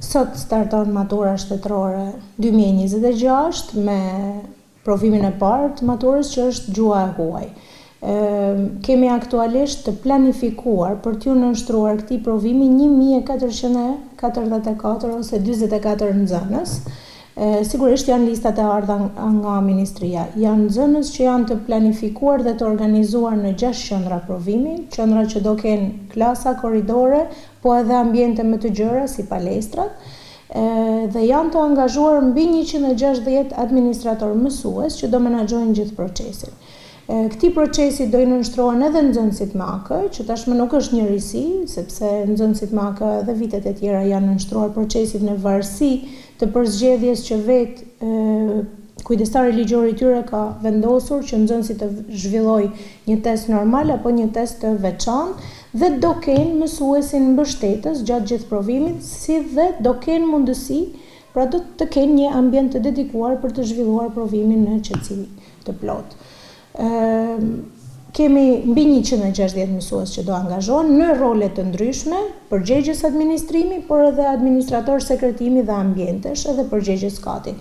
Sot starton matura shtetërore 2026 me provimin e parë të maturës që është gjuha e huaj. Kemi aktualisht të planifikuar për t'ju nënshtruar këtij provimi 1444 ose 44 nxënës. Sigurisht janë listat e ardha nga Ministria. Janë nxënës që janë të planifikuar dhe të organizuar në 6 qendra provimi, qendra që do kenë klasa, korridore, po edhe ambiente më të gjëra si palestrat, dhe janë të angazhuar mbi 160 administrator mësues që do menaxhojnë gjithë procesin. Këtij procesi do i nënshtrohen edhe nxënësit MAK, që tashmë nuk është një risi, sepse nxënësit MAK dhe vitet e tjera janë nënshtruar procesit në varësi të përzgjedhjes që vetë kujdestari ligjor i tyre ka vendosur që nxënësi të zhvillojë një test normal apo një test të veçantë dhe do kenë mësuesin mbështetës gjatë gjithë provimit, si dhe do kenë mundësi, pra do të kenë një ambient të dedikuar për të zhvilluar provimin në qetësi të plotë. Kemi mbi 160 mësues që do angazhohen në role të ndryshme, përgjegjës administrimi, por edhe administrator sekretimi dhe ambientesh, edhe përgjegjës kati.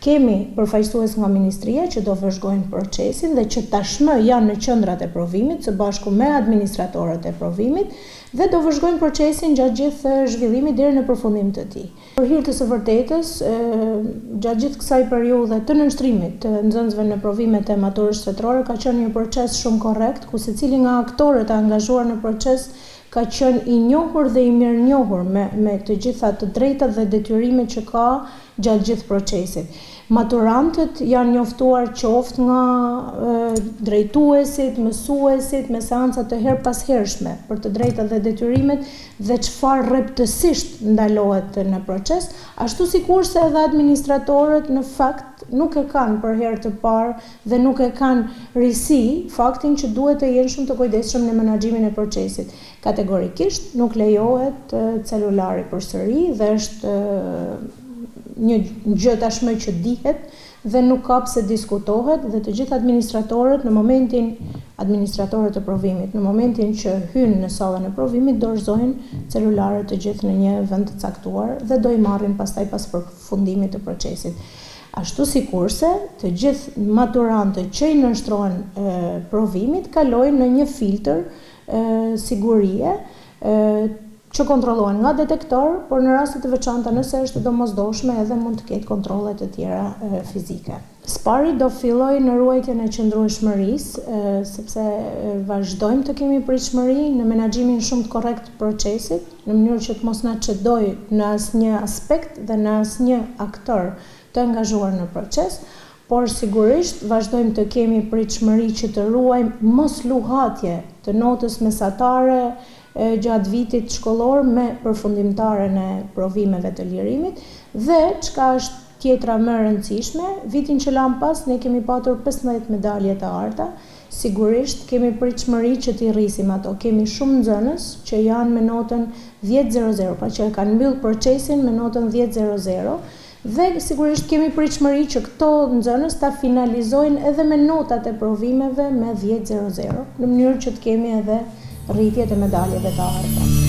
Kemi përfaqësues nga Ministria që do vëzhgojnë procesin dhe që tashmë janë në qendrat e provimit së bashku me administratorët e provimit dhe do vëzhgojnë procesin gjatë gjithë zhvillimit deri në përfundim të tij. Për hir të së vërtetës, gjatë gjithë kësaj periudhe të nënshtrimit të nxënësve në provimet e maturës shtetërore ka qenë një proces shumë korrekt, ku secili nga aktorët e angazhuar në proces ka qenë i njohur dhe i mirënjohur me të gjitha të drejtat dhe detyrimet që ka gjatë gjithë procesit. Maturantët janë njoftuar qoftë nga drejtuesit, mësuesit, me seanca të herpashershme për të drejtat dhe detyrimet dhe çfarë rreptësisht ndalohet në proces, ashtu sikurse edhe administratorët në fakt nuk e kanë për herë të parë dhe nuk e kanë risi faktin që duhet të jenë shumë të kujdesshëm në menaxhimin e procesit. Kategorikisht nuk lejohet celulari përsëri dhe është një gjë tashmë që dihet dhe nuk ka pse diskutohet dhe të gjithë administratorët e provimit në momentin që hynë në sallën e provimit dorëzojnë celularët të gjithë në një vend të caktuar dhe do i marrin pastaj pas përfundimit të procesit. Ashtu sikurse të gjithë maturantët që i nënshtrohen provimit kalojnë në një filtr sigurie që kontrollohen nga detektor, por në raste të veçanta nëse është domosdoshme edhe mund të ketë kontrolle të tjera fizike. Spari do fillojë në ruajtjen e qëndrueshmërisë, sepse vazhdojmë të kemi pritshmëri në menaxhimin shumë të korrekt të procesit, në mënyrë që të mos na çdoj në asnjë aspekt dhe në asnjë aktor të angazhuar në proces, por sigurisht vazhdojmë të kemi pritshmëri që të ruajmë mosluhatje të notës mesatare gjatë vitit shkollor me përfundimtaren e provimeve të lirimit dhe çka është tjetra më e rëndësishme, vitin që lan pas ne kemi patur 15 medalje të arta. Sigurisht kemi pritshmëri që t'i rrisim ato. Kemi shumë nxënës që janë me notën 10.00, pra që e kanë mbyll procesin me notën 10.00 dhe sigurisht kemi pritshmëri që këto nxënës ta finalizojnë edhe me notat e provimeve me 10.00, në mënyrë që të kemi edhe rritje të medaljeve të arta.